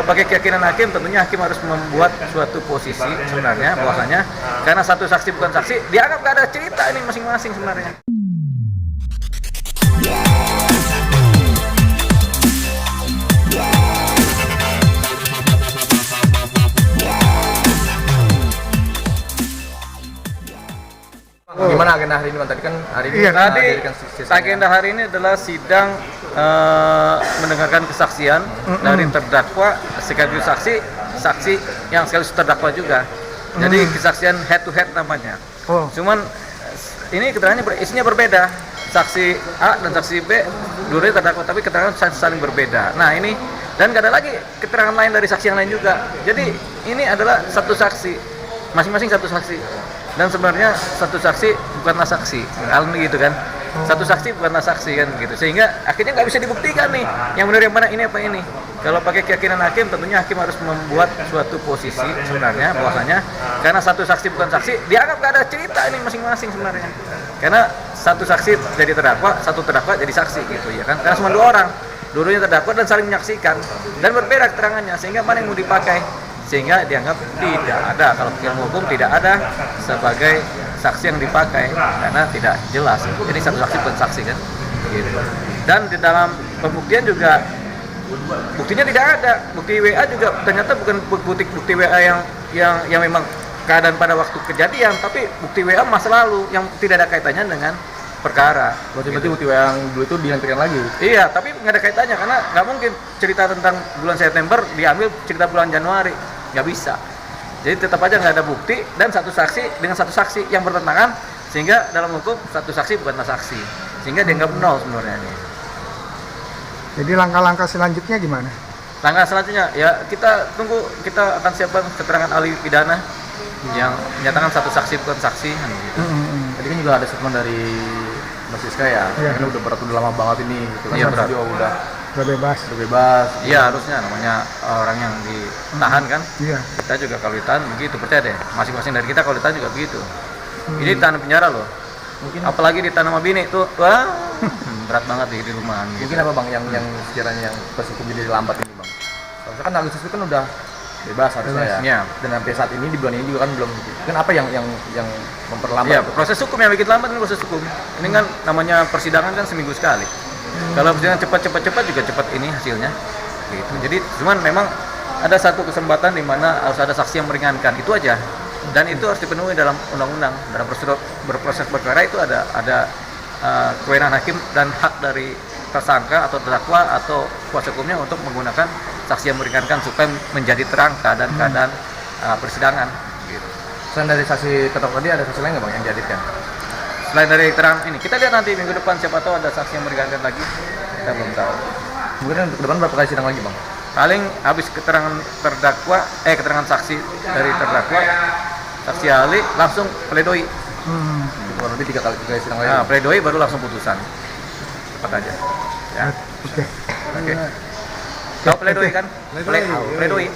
pakai keyakinan hakim, tentunya hakim harus membuat suatu posisi sebenarnya bahwasanya karena satu saksi bukan saksi, dianggap nggak ada cerita ini masing-masing sebenarnya. Gimana agenda hari ini, Bang? Tadi kan hari ini Agenda hari ini adalah sidang mendengarkan kesaksian dari terdakwa sekaligus saksi yang sekaligus terdakwa juga. Jadi kesaksian head to head namanya. Cuman ini keterangannya isinya berbeda. Saksi A dan saksi B dua-duanya terdakwa, tapi keterangan saling berbeda. Nah ini, dan gak ada lagi keterangan lain dari saksi yang lain juga. Jadi ini adalah satu saksi, masing-masing satu saksi. Dan sebenarnya satu saksi bukanlah saksi, kalau gitu kan. Satu saksi bukanlah saksi kan gitu. Sehingga akhirnya nggak bisa dibuktikan nih yang benar yang mana, ini apa ini. Kalau pakai keyakinan hakim, tentunya hakim harus membuat suatu posisi sebenarnya bahwasanya karena satu saksi bukan saksi, dianggap nggak ada cerita ini masing-masing sebenarnya. Karena satu saksi jadi terdakwa, satu terdakwa jadi saksi gitu ya kan. Karena cuma dua orang, dua-duanya terdakwa dan saling menyaksikan dan berbeda keterangannya, sehingga mana yang mau dipakai, sehingga dianggap tidak ada, kalau ilmu hukum tidak ada sebagai saksi yang dipakai karena tidak jelas. Jadi satu saksi bukan saksi kan gitu. Dan di dalam pembuktian juga buktinya tidak ada. Bukti WA juga ternyata bukan bukti WA yang memang keadaan pada waktu kejadian, tapi bukti WA masa lalu yang tidak ada kaitannya dengan perkara. Berarti bukti WA yang dulu itu dihentikan lagi? Iya, tapi nggak ada kaitannya karena nggak mungkin cerita tentang bulan September diambil cerita bulan Januari, nggak bisa. Jadi tetap aja nggak ada bukti dan satu saksi dengan satu saksi yang bertentangan, sehingga dalam hukum satu saksi bukanlah saksi, sehingga dianggap nol sebenarnya ini. Jadi langkah-langkah selanjutnya gimana? Langkah selanjutnya ya kita tunggu, kita akan siapkan keterangan ahli pidana yang menyatakan satu saksi bukan saksi gitu. Tadi kan juga ada statement dari Mas Siska ya, ini udah lama banget ini gitu kan. Iya, berat. Udah Bebas. Iya, harusnya namanya orang yang ditahan kan. Iya. Kita juga kalau ditahan begitu, percaya deh. Masing-masing dari kita kalau ditahan juga begitu. Ini ditahan penjara loh. Mungkin apalagi ditahan sama bini itu, wah berat banget di rumah. Gitu. Mungkin apa Bang yang sekiranya yang proses hukum jadi lambat ini, Bang? Soalnya kan Agustus itu kan udah bebas harusnya ya. Dan sampai saat ini di bulan ini juga kan belum. Kan apa yang memperlambat? Iya, proses hukum yang bikin lambat ini proses hukum. Ini kan namanya persidangan kan seminggu sekali. Kalau persidangan cepat juga cepat ini hasilnya. Gitu. Jadi cuman memang ada satu kesempatan di mana harus ada saksi yang meringankan, itu aja. Dan itu harus dipenuhi dalam undang-undang. Dalam prosedur berproses perkara itu ada kewenangan hakim dan hak dari tersangka atau terdakwa atau kuasa hukumnya untuk menggunakan saksi yang meringankan supaya menjadi terang keadaan persidangan. Gitu. Selain dari saksi terdakwa tadi ada saksi lain nggak Bang yang dihadirkan? Selain dari terang ini, kita lihat nanti minggu depan siapa tahu ada saksi yang meringankan lagi, kita belum tahu. Mungkin ke depan berapa kali sidang lagi Bang? Paling habis keterangan keterangan saksi dari terdakwa, saksi ahli langsung pledoi. Kurang lebih 3 kali sidang lagi. Nah, pledoi baru langsung putusan. Cepat aja. Ya. Oke. Tahu pledoi kan? Pledoi.